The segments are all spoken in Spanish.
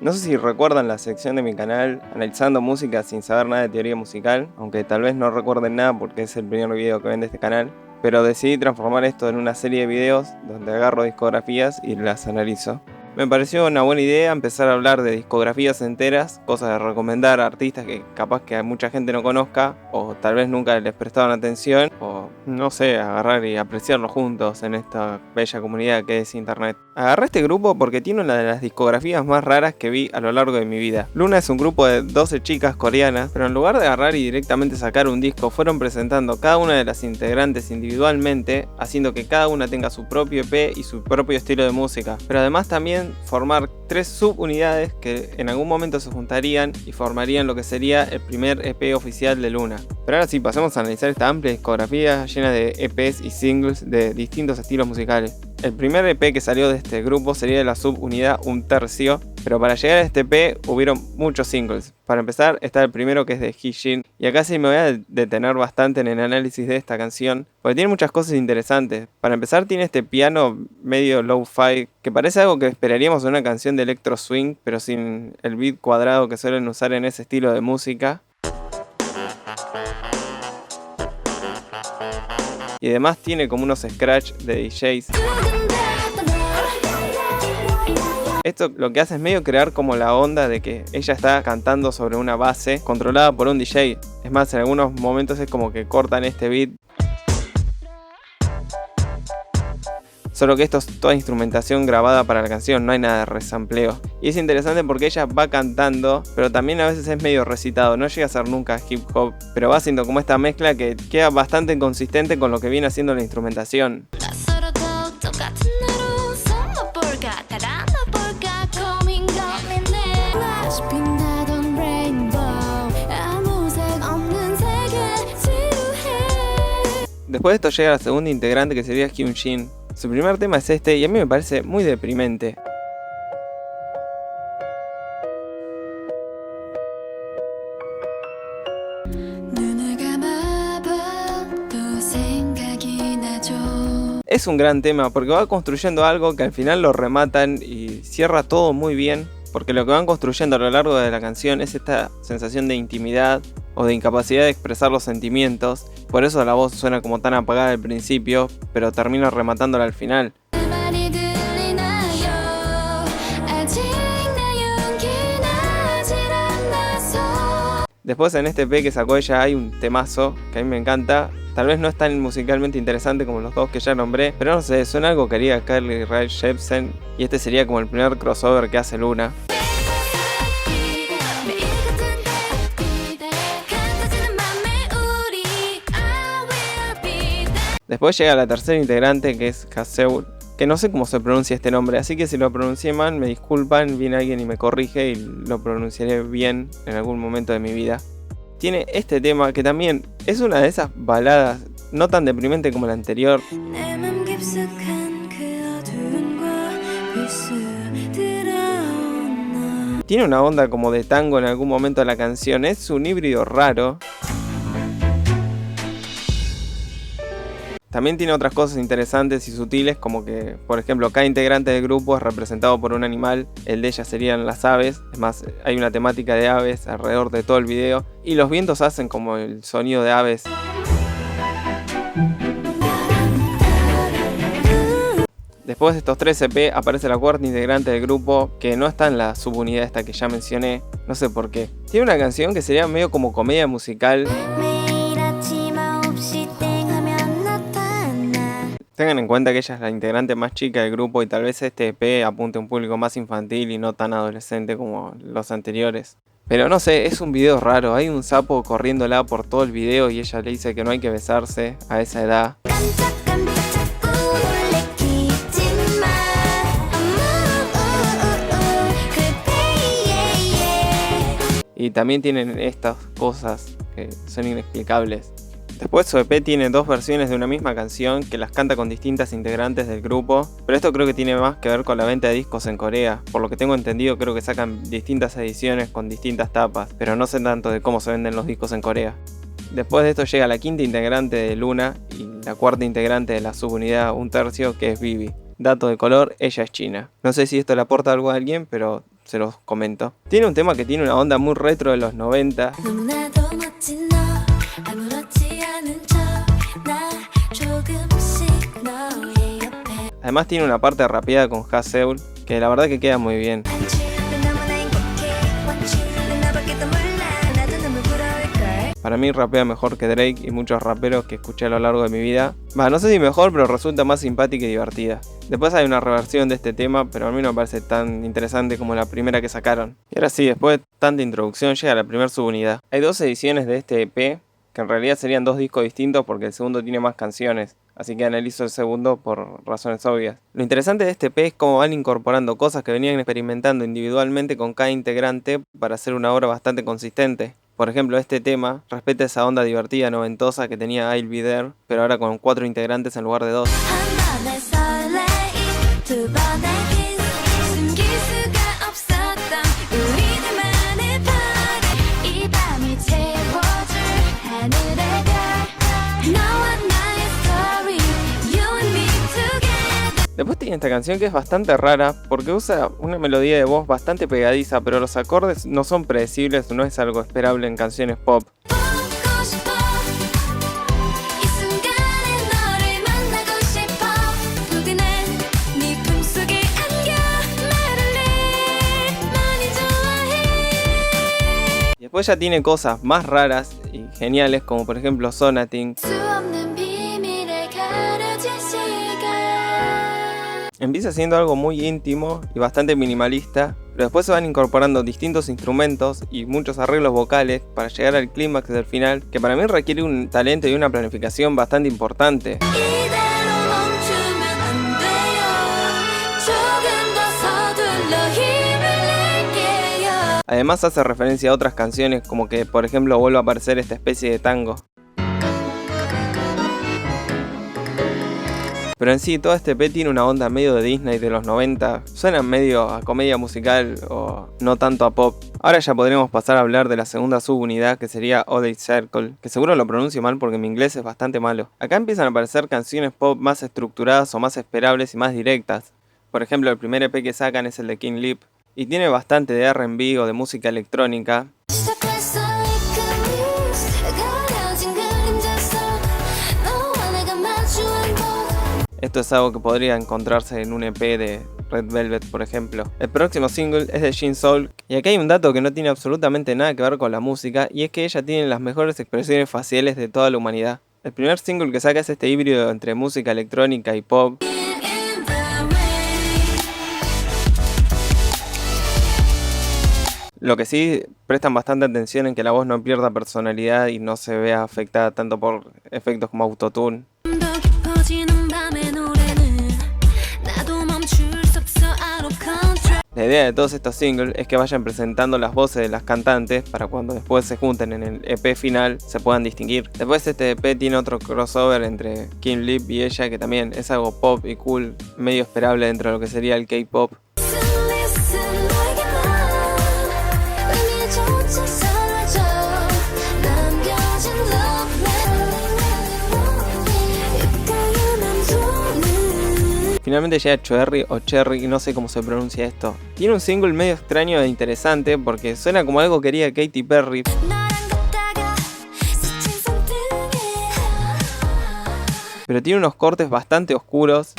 No sé si recuerdan la sección de mi canal analizando música sin saber nada de teoría musical, aunque tal vez no recuerden nada porque es el primer video que ven de este canal, pero decidí transformar esto en una serie de videos donde agarro discografías y las analizo. Me pareció una buena idea empezar a hablar de discografías enteras, cosas de recomendar a artistas que capaz que mucha gente no conozca, o tal vez nunca les prestaron atención, o no sé, agarrar y apreciarlo juntos en esta bella comunidad que es internet. Agarré este grupo porque tiene una de las discografías más raras que vi a lo largo de mi vida. LOONA es un grupo de 12 chicas coreanas, pero en lugar de agarrar y directamente sacar un disco, fueron presentando cada una de las integrantes individualmente, haciendo que cada una tenga su propio EP y su propio estilo de música, pero además también formar 3 subunidades que en algún momento se juntarían y formarían lo que sería el primer EP oficial de LOONA. Pero ahora sí, pasemos a analizar esta amplia discografía llena de EPs y singles de distintos estilos musicales. El primer EP que salió de este grupo sería de la subunidad Un Tercio, pero para llegar a este EP hubieron muchos singles. Para empezar está el primero, que es de Heejin, y acá sí me voy a detener bastante en el análisis de esta canción, porque tiene muchas cosas interesantes. Para empezar tiene este piano medio lo-fi, que parece algo que esperaríamos en una canción de electro swing, pero sin el beat cuadrado que suelen usar en ese estilo de música. Y además tiene como unos scratch de DJs. Esto lo que hace es medio crear como la onda de que ella está cantando sobre una base controlada por un DJ. Es más, en algunos momentos es como que cortan este beat. Solo que esto es toda instrumentación grabada para la canción, no hay nada de resampleo. Y es interesante porque ella va cantando, pero también a veces es medio recitado, no llega a ser nunca hip hop, pero va haciendo como esta mezcla que queda bastante inconsistente con lo que viene haciendo la instrumentación. Después de esto llega la segunda integrante, que sería Hyunjin. Su primer tema es este y a mí me parece muy deprimente. Es un gran tema porque va construyendo algo que al final lo rematan y cierra todo muy bien, porque lo que van construyendo a lo largo de la canción es esta sensación de intimidad o de incapacidad de expresar los sentimientos. Por eso la voz suena como tan apagada al principio, pero termina rematándola al final. Después en este EP que sacó ella hay un temazo que a mí me encanta. Tal vez no es tan musicalmente interesante como los dos que ya nombré, pero no sé, suena algo que haría Carly Rae Jepsen, y este sería como el primer crossover que hace LOONA. Después llega la tercera integrante, que es Kaseo, que no sé cómo se pronuncia este nombre, así que si lo pronuncié mal me disculpan, viene alguien y me corrige y lo pronunciaré bien en algún momento de mi vida. Tiene este tema que también es una de esas baladas, no tan deprimente como la anterior. Tiene una onda como de tango en algún momento de la canción, es un híbrido raro. También tiene otras cosas interesantes y sutiles, como que, por ejemplo, cada integrante del grupo es representado por un animal. El de ella serían las aves, es más, hay una temática de aves alrededor de todo el video. Y los vientos hacen como el sonido de aves. Después de estos 3 EP aparece la cuarta integrante del grupo, que no está en la subunidad esta que ya mencioné, no sé por qué. Tiene una canción que sería medio como comedia musical. Tengan en cuenta que ella es la integrante más chica del grupo y tal vez este EP apunte a un público más infantil y no tan adolescente como los anteriores. Pero no sé, es un video raro, hay un sapo corriéndola por todo el video y ella le dice que no hay que besarse a esa edad. Y también tienen estas cosas que son inexplicables. Después su EP tiene 2 versiones de una misma canción que las canta con distintas integrantes del grupo, pero esto creo que tiene más que ver con la venta de discos en Corea. Por lo que tengo entendido, creo que sacan distintas ediciones con distintas tapas, pero no sé tanto de cómo se venden los discos en Corea. Después de esto llega la quinta integrante de LOONA y la cuarta integrante de la subunidad Un Tercio, que es Vivi. Dato de color, ella es china. No sé si esto le aporta algo a alguien, pero se los comento. Tiene un tema que tiene una onda muy retro de los 90. Además tiene una parte rapeada con Haseul, que la verdad que queda muy bien. Para mí rapea mejor que Drake y muchos raperos que escuché a lo largo de mi vida. No sé si mejor, pero resulta más simpática y divertida. Después hay una reversión de este tema, pero a mí no me parece tan interesante como la primera que sacaron. Y ahora sí, después de tanta introducción, llega la primera subunidad. Hay 2 ediciones de este EP, que en realidad serían 2 discos distintos porque el segundo tiene más canciones. Así que analizo el segundo por razones obvias. Lo interesante de este EP es cómo van incorporando cosas que venían experimentando individualmente con cada integrante para hacer una obra bastante consistente. Por ejemplo, este tema respeta esa onda divertida noventosa que tenía I'll Be There, pero ahora con 4 integrantes en lugar de 2. Después tiene esta canción que es bastante rara porque usa una melodía de voz bastante pegadiza, pero los acordes no son predecibles, no es algo esperable en canciones pop. Y después ya tiene cosas más raras y geniales, como por ejemplo Sonating. Empieza siendo algo muy íntimo y bastante minimalista, pero después se van incorporando distintos instrumentos y muchos arreglos vocales para llegar al clímax del final, que para mí requiere un talento y una planificación bastante importante. Además hace referencia a otras canciones, como que por ejemplo vuelve a aparecer esta especie de tango. Pero en sí, todo este EP tiene una onda medio de Disney de los 90. Suena medio a comedia musical o no tanto a pop. Ahora ya podríamos pasar a hablar de la segunda subunidad, que sería Odd Circle, que seguro lo pronuncio mal porque mi inglés es bastante malo. Acá empiezan a aparecer canciones pop más estructuradas o más esperables y más directas. Por ejemplo, el primer EP que sacan es el de King Lip, y tiene bastante de R&B o de música electrónica. Esto es algo que podría encontrarse en un EP de Red Velvet, por ejemplo. El próximo single es de Jin Soul, y aquí hay un dato que no tiene absolutamente nada que ver con la música, y es que ella tiene las mejores expresiones faciales de toda la humanidad. El primer single que saca es este híbrido entre música electrónica y pop. Lo que sí, prestan bastante atención en que la voz no pierda personalidad y no se vea afectada tanto por efectos como autotune. La idea de todos estos singles es que vayan presentando las voces de las cantantes para cuando después se junten en el EP final se puedan distinguir. Después este EP tiene otro crossover entre King Lip y ella, que también es algo pop y cool, medio esperable dentro de lo que sería el K-pop. Finalmente llega Cherry o Cherry, no sé cómo se pronuncia esto. Tiene un single medio extraño e interesante porque suena como algo que quería Katy Perry. Pero tiene unos cortes bastante oscuros.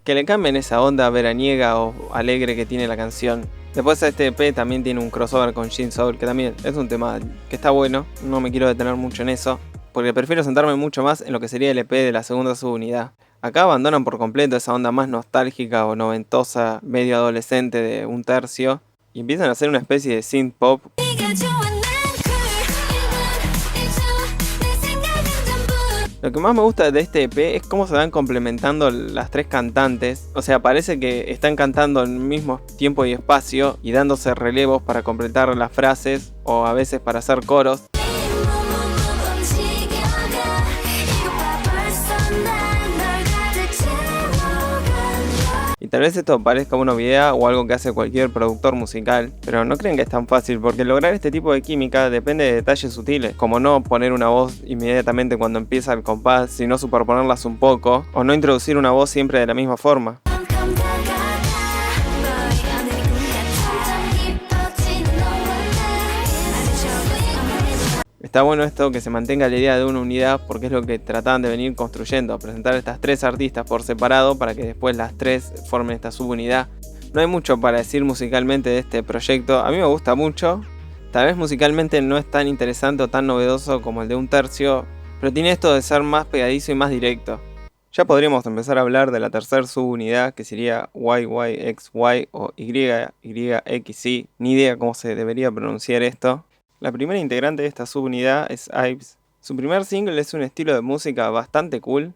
Que le cambien esa onda veraniega o alegre que tiene la canción. Después este EP también tiene un crossover con Jin Soul, que también es un tema que está bueno. No me quiero detener mucho en eso, porque prefiero centrarme mucho más en lo que sería el EP de la segunda subunidad. Acá abandonan por completo esa onda más nostálgica o noventosa, medio adolescente de un tercio, y empiezan a hacer una especie de synth pop. Lo que más me gusta de este EP es cómo se van complementando las 3 cantantes. O sea, parece que están cantando en el mismo tiempo y espacio y dándose relevos para completar las frases o a veces para hacer coros. Y tal vez esto parezca una obviedad o algo que hace cualquier productor musical, pero no creen que es tan fácil porque lograr este tipo de química depende de detalles sutiles, como no poner una voz inmediatamente cuando empieza el compás, sino superponerlas un poco, o no introducir una voz siempre de la misma forma. Está bueno esto que se mantenga la idea de una unidad porque es lo que trataban de venir construyendo, presentar a estas tres artistas por separado para que después las tres formen esta subunidad. No hay mucho para decir musicalmente de este proyecto, a mí me gusta mucho, tal vez musicalmente no es tan interesante o tan novedoso como el de Un Tercio, pero tiene esto de ser más pegadizo y más directo. Ya podríamos empezar a hablar de la tercera subunidad que sería YYXY o YYXY, ni idea cómo se debería pronunciar esto. La primera integrante de esta subunidad es Ives. Su primer single es un estilo de música bastante cool.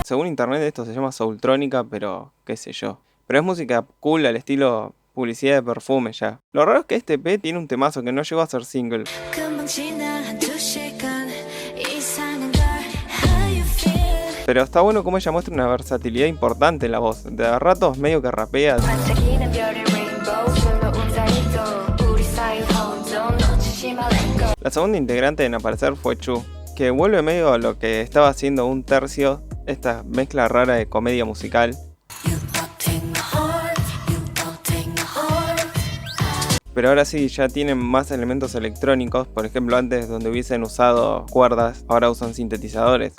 Según internet esto se llama soultrónica, pero qué sé yo. Pero es música cool al estilo publicidad de perfume ya. Lo raro es que este EP tiene un temazo que no llegó a ser single. Pero está bueno como ella muestra una versatilidad importante en la voz. De a ratos medio que rapea. La segunda integrante en aparecer fue Chu, que vuelve medio a lo que estaba haciendo Un Tercio, esta mezcla rara de comedia musical. Pero ahora sí, ya tienen más elementos electrónicos, por ejemplo antes donde hubiesen usado cuerdas, ahora usan sintetizadores.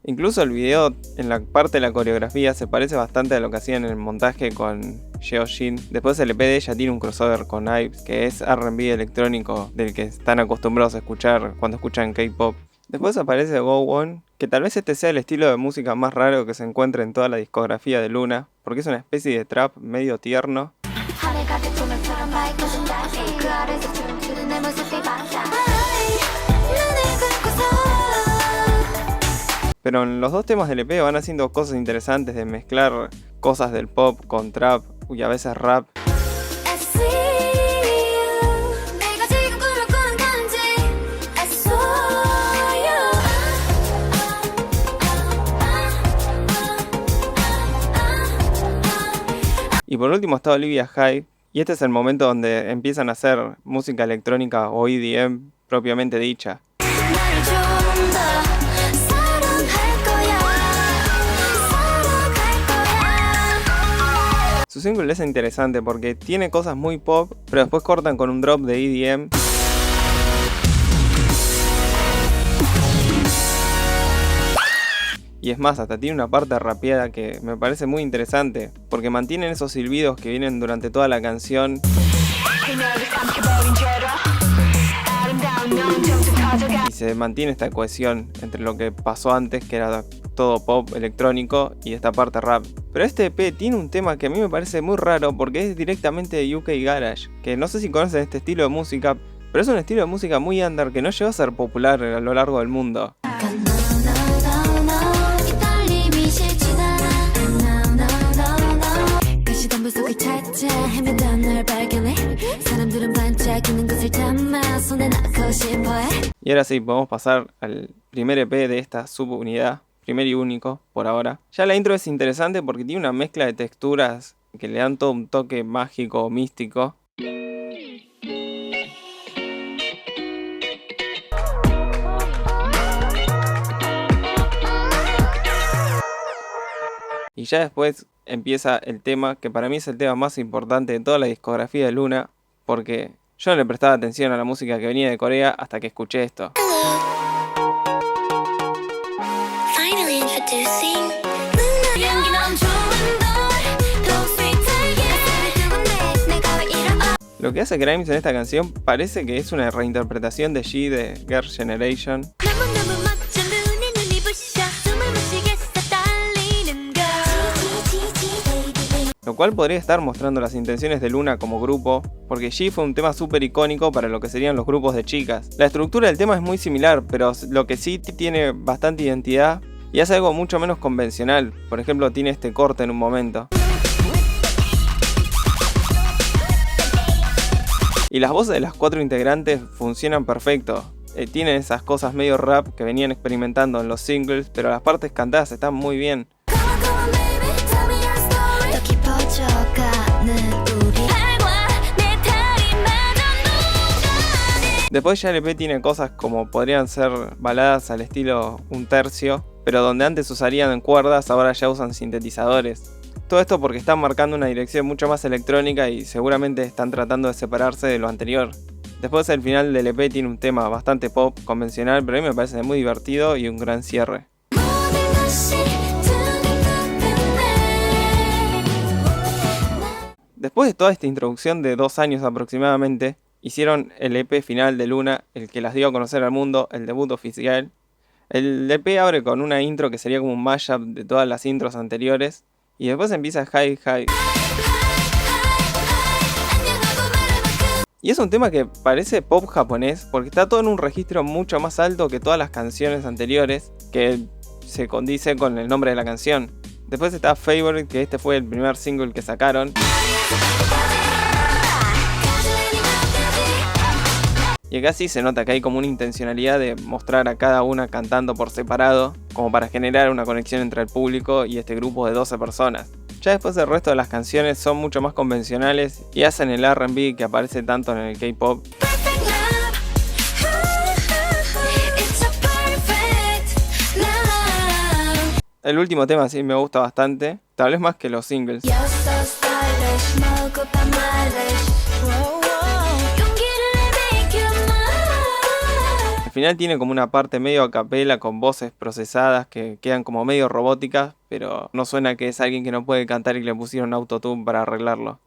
Incluso el video en la parte de la coreografía se parece bastante a lo que hacían en el montaje con Yeojin. Después el EP de ella tiene un crossover con Ives, que es R&B electrónico del que están acostumbrados a escuchar cuando escuchan K-pop. Después aparece Go On, que tal vez este sea el estilo de música más raro que se encuentra en toda la discografía de Luna, porque es una especie de trap medio tierno. Pero en los dos temas del EP van haciendo cosas interesantes de mezclar cosas del pop con trap y a veces rap. Y por último está Olivia Hyde, y este es el momento donde empiezan a hacer música electrónica o EDM propiamente dicha. Su single es interesante porque tiene cosas muy pop, pero después cortan con un drop de EDM. Y es más, hasta tiene una parte rapeada que me parece muy interesante, porque mantienen esos silbidos que vienen durante toda la canción. Y se mantiene esta cohesión entre lo que pasó antes, que era todo pop electrónico, y esta parte rap. Pero este EP tiene un tema que a mí me parece muy raro porque es directamente de UK Garage, que no sé si conocen este estilo de música, pero es un estilo de música muy under que no llegó a ser popular a lo largo del mundo. Y ahora sí, podemos pasar al primer EP de esta subunidad, primer y único por ahora. Ya la intro es interesante porque tiene una mezcla de texturas que le dan todo un toque mágico o místico. Y ya después empieza el tema que para mí es el tema más importante de toda la discografía de Luna, porque yo no le prestaba atención a la música que venía de Corea hasta que escuché esto. Lo que hace Grimes en esta canción parece que es una reinterpretación de G de Girl Generation. Lo cual podría estar mostrando las intenciones de Luna como grupo, porque G fue un tema súper icónico para lo que serían los grupos de chicas. La estructura del tema es muy similar, pero lo que sí tiene bastante identidad y hace algo mucho menos convencional. Por ejemplo, tiene este corte en un momento. Y las voces de las 4 integrantes funcionan perfecto. Tienen esas cosas medio rap que venían experimentando en los singles, pero las partes cantadas están muy bien. Después ya el EP tiene cosas como podrían ser baladas al estilo un tercio, pero donde antes usarían cuerdas, ahora ya usan sintetizadores. Todo esto porque están marcando una dirección mucho más electrónica y seguramente están tratando de separarse de lo anterior. Después el final del EP tiene un tema bastante pop convencional, pero a mí me parece muy divertido y un gran cierre. Después de toda esta introducción de 2 años aproximadamente, hicieron el EP final de Luna, el que las dio a conocer al mundo, el debut oficial. El EP abre con una intro que sería como un mashup de todas las intros anteriores, y después empieza Hi Hi. Y es un tema que parece pop japonés, porque está todo en un registro mucho más alto que todas las canciones anteriores, que se condice con el nombre de la canción. Después está Favorite, que este fue el primer single que sacaron. Y acá sí se nota que hay como una intencionalidad de mostrar a cada una cantando por separado, como para generar una conexión entre el público y este grupo de 12 personas. Ya después el resto de las canciones son mucho más convencionales y hacen el R&B que aparece tanto en el K-pop. El último tema sí me gusta bastante, tal vez más que los singles. Al final tiene como una parte medio a capela con voces procesadas que quedan como medio robóticas, pero no suena que es alguien que no puede cantar y le pusieron autotune para arreglarlo.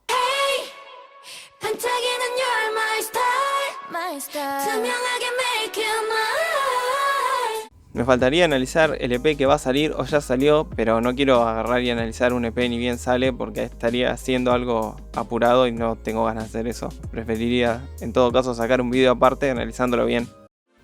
Me faltaría analizar el EP que va a salir o ya salió, pero no quiero agarrar y analizar un EP ni bien sale porque estaría haciendo algo apurado y no tengo ganas de hacer eso. Preferiría en todo caso sacar un video aparte analizándolo bien.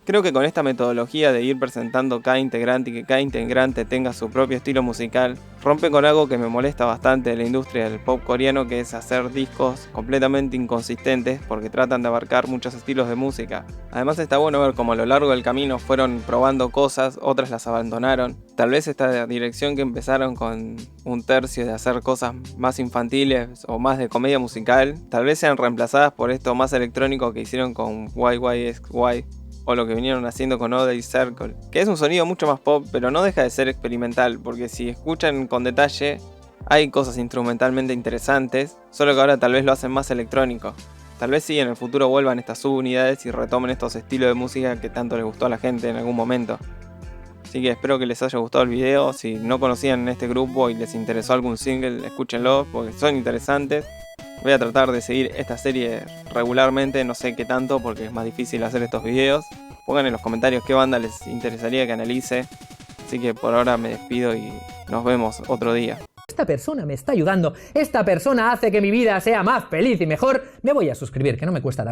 Creo que con esta metodología de ir presentando cada integrante y que cada integrante tenga su propio estilo musical, rompe con algo que me molesta bastante de la industria del pop coreano, que es hacer discos completamente inconsistentes porque tratan de abarcar muchos estilos de música. Además está bueno ver cómo a lo largo del camino fueron probando cosas, otras las abandonaron. Tal vez esta dirección que empezaron con un tercio de hacer cosas más infantiles o más de comedia musical, tal vez sean reemplazadas por esto más electrónico que hicieron con YYXY. O lo que vinieron haciendo con Oday Circle, que es un sonido mucho más pop, pero no deja de ser experimental, porque si escuchan con detalle, hay cosas instrumentalmente interesantes, solo que ahora tal vez lo hacen más electrónico. Tal vez sí en el futuro vuelvan estas subunidades y retomen estos estilos de música que tanto les gustó a la gente en algún momento. Así que espero que les haya gustado el video. Si no conocían este grupo y les interesó algún single, escúchenlo porque son interesantes. Voy a tratar de seguir esta serie regularmente, no sé qué tanto porque es más difícil hacer estos videos. Pongan en los comentarios qué banda les interesaría que analice. Así que por ahora me despido y nos vemos otro día. Esta persona me está ayudando, esta persona hace que mi vida sea más feliz y mejor. Me voy a suscribir, que no me cuesta tanto.